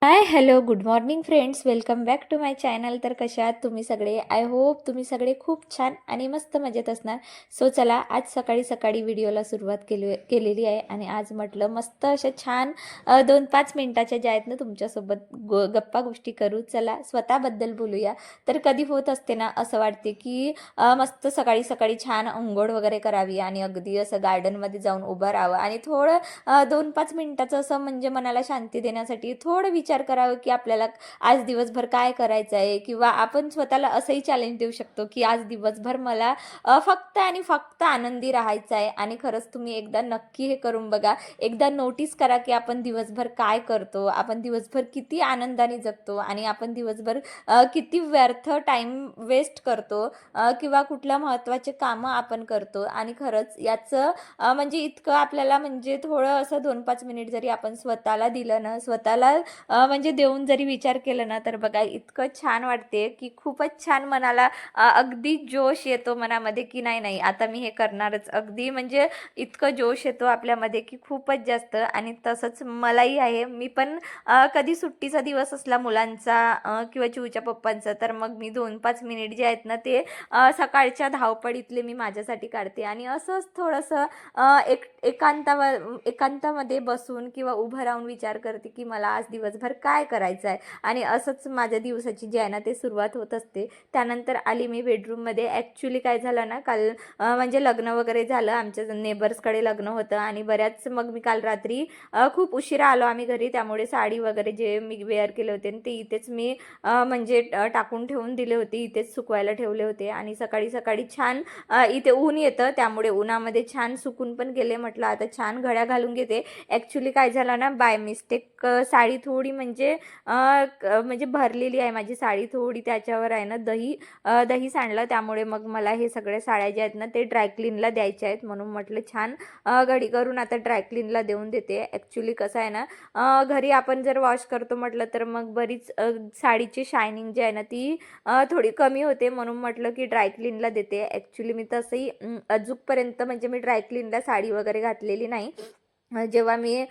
High hello good morning friends, welcome back to my channel. तर कशा आहात तुम्ही सगळे? आय होप तुम्ही सगळे खूप छान आणि मस्त मजेत असणार. सो चला, आज सकाळी सकाळी व्हिडिओला सुरुवात केलेली आहे आणि आज म्हटलं मस्त अशा छान 2-5 मिनिटाच्या ज्या आहेत ना तुमच्यासोबत गप्पा गोष्टी करू. चला स्वतःबद्दल बोलूया. तर कधी होत असते ना असं वाटते की मस्त सकाळी सकाळी छान अंघोळ वगैरे करावी आणि अगदी असं गार्डनमध्ये जाऊन उभं राहावं आणि थोडं 2-5 मिनिटाचं असं म्हणजे मनाला शांती देण्यासाठी थोडं विचार करावं की आपल्याला आज दिवसभर काय करायचं आहे, किंवा आपण स्वतःला असंही चॅलेंज देऊ शकतो की आज दिवसभर मला फक्त आणि फक्त आनंदी राहायचं आहे. आणि खरंच तुम्ही एकदा नक्की हे करून बघा. एकदा नोटीस करा की आपण दिवसभर काय करतो, आपण दिवसभर किती आनंदाने जगतो आणि आपण दिवसभर किती व्यर्थ टाइम वेस्ट करतो, किंवा कुठल्या महत्त्वाचे कामं आपण करतो. आणि खरंच याचं म्हणजे इतकं आपल्याला म्हणजे थोडं असं 2-5 मिनिट जरी आपण स्वतःला दिलं ना, स्वतःला म्हणजे देऊन जरी विचार केला ना, तर बघा इतकं छान वाटते की खूपच छान मनाला अगदी जोश येतो मनामध्ये की नाही नाही आता मी हे करणारच. अगदी म्हणजे इतकं जोश येतो आपल्यामध्ये की खूपच जास्त. आणि तसंच मलाही आहे. मी पण कधी सुट्टीचा दिवस असला मुलांचा किंवा चिऊच्या पप्पांचा, तर मग मी 2-5 मिनिट जे आहेत ना ते सकाळच्या धावपळीतले मी माझ्यासाठी काढते आणि असंच थोडंसं एकांतामध्ये बसून किंवा उभं राहून विचार करते की मला आज दिवसभर काय करायचं आहे. आणि असंच माझ्या दिवसाची जी आहे ना ते सुरुवात होत असते. त्यानंतर आली मी बेडरूममध्ये. ॲक्च्युली काय झालं ना, काल म्हणजे लग्न वगैरे झालं, आमच्या नेबर्सकडे लग्न होतं आणि बऱ्याच मग मी काल रात्री खूप उशिरा आलो आम्ही घरी. त्यामुळे साडी वगैरे जे मी वेअर केले होते ते इथेच मी म्हणजे टाकून ठेवून दिले होते, इथेच सुकवायला ठेवले होते. आणि सकाळी सकाळी छान इथे ऊन येतं, त्यामुळे उन्हामध्ये छान सुकून पण गेले. म्हटलं आता छान घड्या घालून घेते. ॲक्च्युली काय झालं ना, बाय मिस्टेक साडी थोडी म्हणजे म्हणजे भरलेली आहे माझी साडी थोडी, त्याच्यावर आहे ना दही सांडलं. त्यामुळे मग मला हे सगळे साड्या ज्या आहेत ना ते ड्रायक्लीनला द्यायच्या आहेत, म्हणून म्हटलं छान घडी करून आता ड्रायक्लीनला देऊन देते. ॲक्च्युली कसं आहे ना, घरी आपण जर वॉश करतो म्हटलं तर मग बरीच साडीची शायनिंग जी आहे ना ती थोडी कमी होते, म्हणून म्हटलं की ड्रायक्लीनला देते. ॲक्च्युली मी तसंही अजूनपर्यंत म्हणजे मी ड्रायक्लीनला साडी वगैरे घातलेली नाही. जेव्हा मी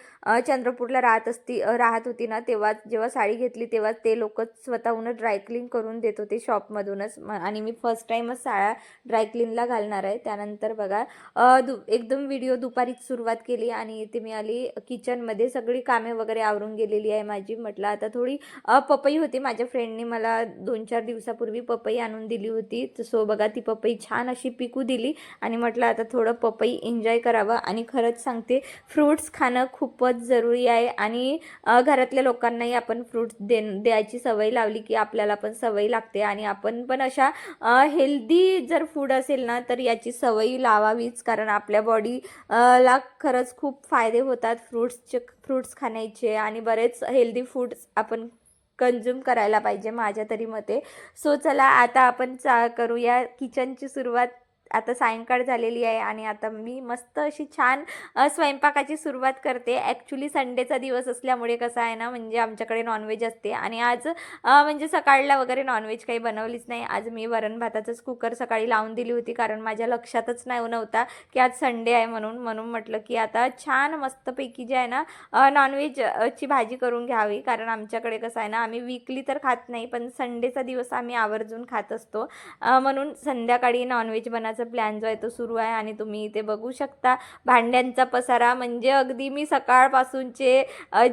चंद्रपूरला राहत होती ना, तेव्हा जेव्हा साडी घेतली तेव्हा ते लोक स्वतःहूनच ड्रायक्लीन करून देत होते शॉपमधूनच. आणि मी फर्स्ट टाईमच साड्या ड्रायक्लीनला घालणार आहे. त्यानंतर बघा एकदम व्हिडिओ दुपारीच सुरुवात केली आणि इथे मी आली किचनमध्ये. सगळी कामे वगैरे आवरून गेलेली आहे माझी. म्हटलं आता थोडी पपई होती, माझ्या फ्रेंडनी मला 2-4 दिवसापूर्वी पपई आणून दिली होती. सो बघा ती पपई छान अशी पिकू दिली आणि म्हटलं आता थोडं पपई एन्जॉय करावं. आणि खरंच सांगते, फ्रूट्स खाणं खूपच जरुरी आहे. आणि घरातल्या लोकांनाही आपण फ्रूट्स द्यायची सवय लावली की आपल्याला पण सवय लागते. आणि आपण पण अशा हेल्दी जर फूड असेल ना तर याची सवय लावावीच, कारण आपल्या बॉडी ला खरंच खूप फायदे होतात फ्रूट्स खाण्याचे. आणि बरेच हेल्दी फूड्स आपण कंझ्युम करायला पाहिजे माझ्या तरी मते. सो चला आता आपण करूया किचनची सुरुवात. आता सायंकाळ झालेली आहे आणि आता मी मस्त अशी छान स्वयंपाकाची सुरुवात करते. ॲक्च्युली संडेचा दिवस असल्यामुळे कसं आहे ना, म्हणजे आमच्याकडे नॉनव्हेज असते आणि आज म्हणजे सकाळला वगैरे नॉनव्हेज काही बनवलीच नाही. आज मी वरण भाताचंच कुकर सकाळी लावून दिली होती, कारण माझ्या लक्षातच नव्हता की आज संडे आहे. म्हणून म्हटलं की आता छान मस्तपैकी जे आहे ना नॉनव्हेजची भाजी करून घ्यावी, कारण आमच्याकडे कसं आहे ना, आम्ही वीकली तर खात नाही पण संडेचा दिवस आम्ही आवर्जून खात असतो. म्हणून संध्याकाळी नॉनव्हेज बनायचा प्लॅन जो आहे तो सुरू आहे. आणि तुम्ही इथे बघू शकता भांड्यांचा पसारा. म्हणजे अगदी मी सकाळपासूनचे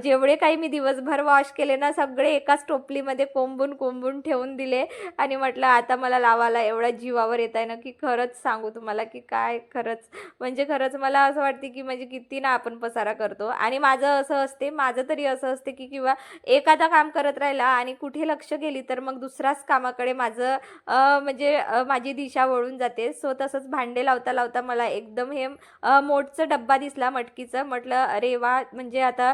जेवढे काही मी दिवसभर वॉश केले ना सगळे एकाच टोपलीमध्ये कोंबून ठेवून दिले. आणि म्हटलं आता मला लावायला एवढा जीवावर येत आहे ना की खरंच सांगू तुम्हाला की काय खरंच म्हणजे खरंच मला असं वाटते की म्हणजे किती ना आपण पसारा करतो. आणि माझं तरी असं असते की किंवा एखादा काम करत राहिला आणि कुठे लक्ष गेली तर मग दुसऱ्याच कामाकडे माझं म्हणजे माझी दिशा वळून जाते. सो तसंच भांडे लावता लावता मला एकदम हे मोठचं डब्बा दिसला मटकीचं. म्हटलं अरे वा, म्हणजे आता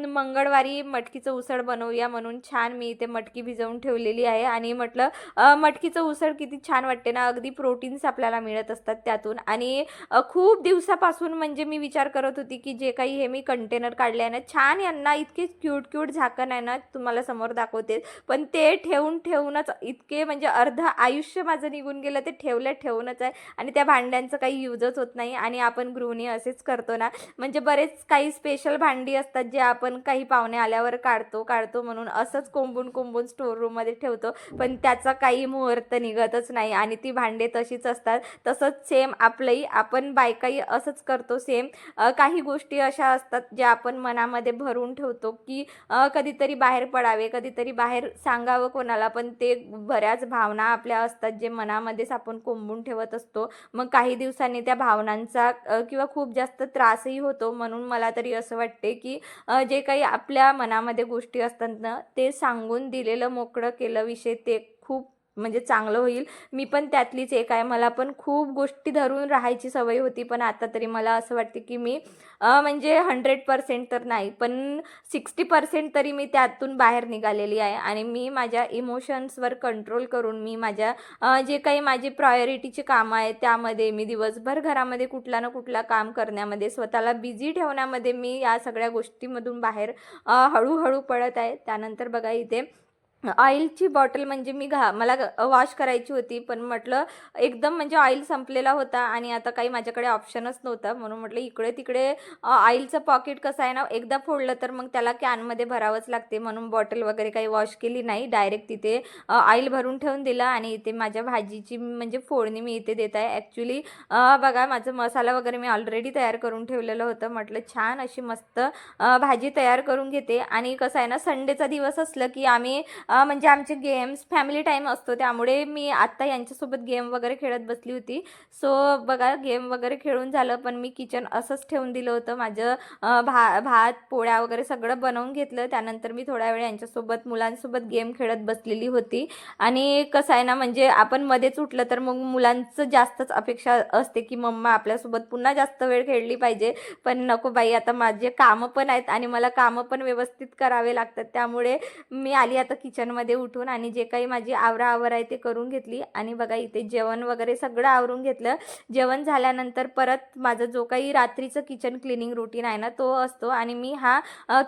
मंगळवारी मटकीचं उसळ बनवूया, म्हणून छान मी इथे मटकी भिजवून ठेवलेली आहे. आणि म्हटलं मटकीचं उसळ किती छान वाटते ना, अगदी प्रोटीन्स आपल्याला मिळत असतात त्यातून. आणि खूप दिवसापासून म्हणजे मी विचार करत होती की जे काही हे मी कंटेनर काढले आहे ना छान, यांना इतके क्यूट झाकण आहे ना, तुम्हाला समोर दाखवते, पण ते ठेवूनच इतके म्हणजे अर्ध आयुष्य माझं निघून गेलं ते ठेवूनच आहे. आहे आणि त्या भांड्यांचं काही यूजच होत नाही आणि आपण गृहिणी असेच करतो ना, म्हणजे बरेच काही स्पेशल भांडी असतात जे आपण काही पाहुणे आल्यावर काढतो म्हणून असंच कोंबून स्टोर रूममध्ये ठेवतो, पण त्याचा काही मुहूर्त निघतच नाही आणि ती भांडे तशीच असतात. तसंच सेम आपलंही आपण बायकाही असंच करतो सेम. काही गोष्टी अशा असतात ज्या आपण मनामध्ये भरून ठेवतो की कधीतरी बाहेर पडावे, कधीतरी बाहेर सांगावं कोणाला, पण ते बऱ्याच भावना आपल्या असतात जे मनामध्येच आपण कोंबून ठेवत असतो. मग काही दिवसांनी त्या भावनांचा किंवा खूप जास्त त्रासही होतो. म्हणून मला तरी असं वाटते की जे काही आपल्या मनामध्ये गोष्टी असतात ना, ते सांगून दिलेलं, मोकळं केलं विषय ते खूप म्हणजे चांगलं होईल. मी पण त्यातलीच एक आहे. मला पण खूप गोष्टी धरून राहायची सवय होती, पण आता तरी मला असं वाटते की मी म्हणजे 100% तर नाही, पण 60% तरी मी त्यातून बाहेर निघालेली आहे आणि मी माझ्या इमोशन्सवर कंट्रोल करून मी माझ्या जे काही माझी प्रायोरिटीची कामं आहेत त्यामध्ये मी दिवसभर घरामध्ये कुठला ना कुठला काम करण्यामध्ये, स्वतःला बिझी ठेवण्यामध्ये मी या सगळ्या गोष्टीमधून बाहेर हळूहळू पडत आहे. त्यानंतर बघा इथे ऑइलची बॉटल म्हणजे मला वॉश करायची होती, पण म्हटलं एकदम म्हणजे ऑइल संपलेला होता आणि आता काही माझ्याकडे ऑप्शनच नव्हता. म्हणून म्हटलं इकडे-तिकडे ऑइलचं पॉकेट कसं आहे ना, एकदा फोडलं तर मग त्याला कॅनमध्ये भरावंच लागते. म्हणून बॉटल वगैरे काही वॉश केली नाही. डायरेक्ट तिथे ऑइल भरून ठेवून दिलं आणि इथे माझ्या भाजीची म्हणजे फोडणी मी इथे देत आहे. ॲक्च्युली बघा माझं मसाला वगैरे मी ऑलरेडी तयार करून ठेवलेलं होतं. म्हटलं छान अशी मस्त भाजी तयार करून घेते आणि कसं आहे ना, संडेचा दिवस असलं की आम्ही म्हणजे आमचे गेम्स फॅमिली टाईम असतो, त्यामुळे मी आत्ता यांच्यासोबत गेम वगैरे खेळत बसली होती. सो बघा गेम वगैरे खेळून झालं, पण मी किचन असंच ठेवून दिलं होतं. माझं भात पोळ्या वगैरे सगळं बनवून घेतलं. त्यानंतर मी थोड्या वेळ यांच्यासोबत मुलांसोबत गेम खेळत बसलेली होती आणि कसं आहे ना, म्हणजे आपण मध्येच उठलं तर मग मुलांचं जास्तच अपेक्षा असते की मम्मा आपल्यासोबत पुन्हा जास्त वेळ खेळली पाहिजे. पण नको बाई, आता माझे कामं पण आहेत आणि मला कामं पण व्यवस्थित करावे लागतात. त्यामुळे मी आली आता किचनमध्ये उठून आणि जे काही माझी आवराआवर आहे ते करून घेतली आणि बघा इथे जेवण वगैरे सगळं आवरून घेतलं. जेवण झाल्यानंतर परत माझं जो काही रात्रीचं किचन क्लिनिंग रुटीन आहे ना, तो असतो आणि मी हा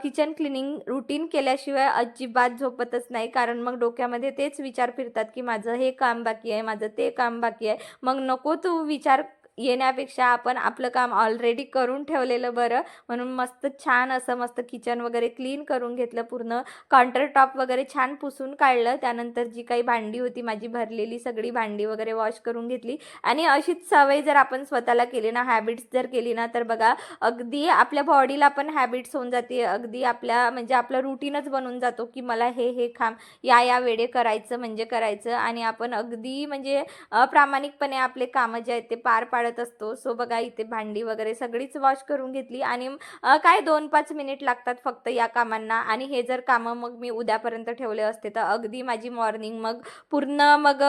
किचन क्लिनिंग रुटीन केल्याशिवाय अजिबात झोपतच नाही. कारण मग डोक्यामध्ये तेच विचार फिरतात की माझं हे काम बाकी आहे, माझं ते काम बाकी आहे. मग नको तो विचार येण्यापेक्षा आपण आपलं काम ऑलरेडी करून ठेवलेलं बरं. म्हणून मस्त छान असं मस्त किचन वगैरे क्लीन करून घेतलं. पूर्ण काउंटर टॉप वगैरे छान पुसून काढलं. त्यानंतर जी काही भांडी होती माझी भरलेली सगळी भांडी वगैरे वॉश करून घेतली आणि अशीच सवय जर आपण स्वतःला केली ना, हॅबिट्स जर केली ना, तर बघा अगदी आपल्या बॉडीला पण हॅबिट्स होऊन जाते. अगदी आपल्या म्हणजे आपलं रुटीनच बनून जातो की मला हे काम या वेळे करायचं म्हणजे करायचं आणि आपण अगदी म्हणजे प्रामाणिकपणे आपले कामं जे आहेत ते पार पाडत असतो. सो बघा इथे भांडी वगैरे सगळीच वॉश करून घेतली आणि काय 2-5 मिनिट लागतात फक्त या कामांना आणि हे जर कामं मग मी उद्यापर्यंत ठेवले असते तर अगदी माझी मॉर्निंग मग पूर्ण मग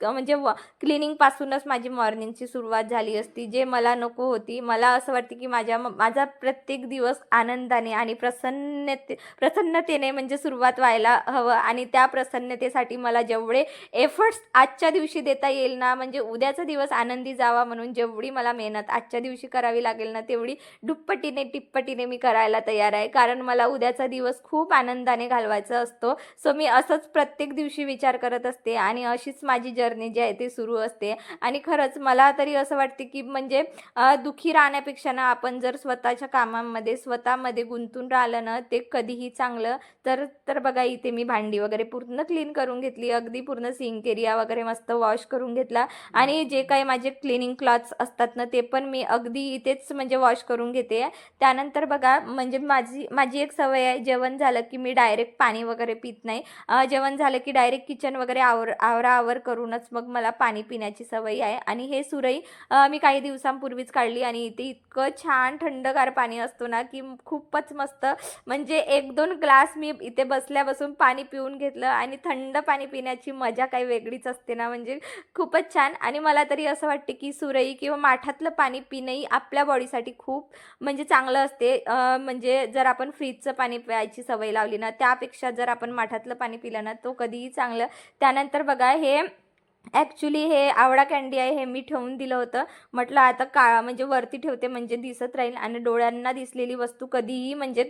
म्हणजे क्लिनिंगपासूनच माझी मॉर्निंगची सुरुवात झाली असती, जे मला नको होती. मला असं वाटते की माझा प्रत्येक दिवस आनंदाने आणि प्रसन्नतेने म्हणजे सुरुवात व्हायला हवं आणि त्या प्रसन्नतेसाठी मला जेवढे एफर्ट्स आजच्या दिवशी देता येईल ना, म्हणजे उद्याचा दिवस आनंदी जावा म्हणून जेवढी मला मेहनत आजच्या दिवशी करावी लागेल ना, तेवढी दुप्पटीने टिप्पटीने मी करायला तयार आहे. कारण मला उद्याचा दिवस खूप आनंदाने घालवायचा असतो. सो मी असंच प्रत्येक दिवशी विचार करत असते आणि अशीच माझी जर्नी जी आहे ती सुरू असते आणि खरंच मला तरी असं वाटते की म्हणजे दुःखी राहण्यापेक्षा ना, आपण जर स्वतःच्या कामांमध्ये स्वतःमध्ये गुंतून राहिलं ना, ते कधीही चांगलं. तर बघा इथे मी भांडी वगैरे पूर्ण क्लीन करून घेतली. अगदी पूर्ण सिंक एरिया वगैरे मस्त वॉश करून घेतला आणि जे काही माझे क्लिनिंग क्लॉथ्स असतात ना, ते पण मी अगदी इथेच म्हणजे वॉश करून घेते. त्यानंतर बघा म्हणजे माझी एक सवय आहे, जेवण झालं की मी डायरेक्ट पाणी वगैरे पित नाही. जेवण झालं की डायरेक्ट किचन वगैरे आवराआवर करूनच मग मला पाणी पिण्याची सवय आहे आणि हे सुरई मी काही दिवसांपूर्वीच काढली आणि इथे इतकं छान थंडगार पाणी असतो ना, की खूपच मस्त. म्हणजे 1-2 ग्लास मी इथे बसून पाणी पिऊन घेतलं आणि थंड पाणी पिण्याची मजा काही वेगळीच असते ना, म्हणजे खूपच छान. आणि मला तरी असं वाटते की सुरई किंवा माठातलं पाणी पिणंही आपल्या बॉडीसाठी खूप म्हणजे चांगलं असते. म्हणजे जर आपण फ्रीजचं पाणी प्यायची सवय लावली ना, त्यापेक्षा जर आपण माठातलं पाणी पिलं ना, तो कधीही चांगलं. त्यानंतर बघा हे ॲक्च्युली हे आवळा कँडी आहे, हे मी ठेवून दिलं होतं. म्हटलं आता म्हणजे वरती ठेवते म्हणजे दिसत राहील आणि डोळ्यांना दिसलेली वस्तू कधीही म्हणजे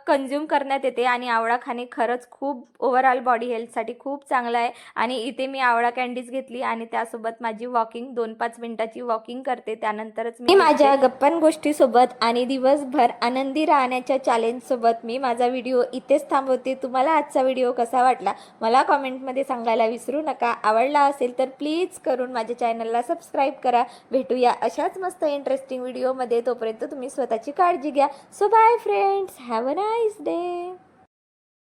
कंझ्युम करण्यात येते आणि आवळा खाणे खरंच खूप ओव्हरऑल बॉडी हेल्थसाठी खूप चांगलं आहे. आणि इथे मी आवळा कँडीज घेतली आणि त्यासोबत माझी वॉकिंग 2-5 मिनिटाची वॉकिंग करते. त्यानंतरच मी माझ्या गप्पांगोष्टीसोबत आणि दिवसभर आनंदी राहण्याच्या चॅलेंजसोबत मी माझा व्हिडिओ इथेच थांबवते. तुम्हाला आजचा व्हिडिओ कसा वाटला मला कॉमेंटमध्ये सांगायला विसरू नका. आवडला असेल तर प्लीज करून माझ्या चॅनलला सबस्क्राईब करा. भेटूया अशाच मस्त इंटरेस्टिंग व्हिडिओमध्ये. तोपर्यंत तुम्ही स्वतःची काळजी घ्या. So bye friends, have a nice day.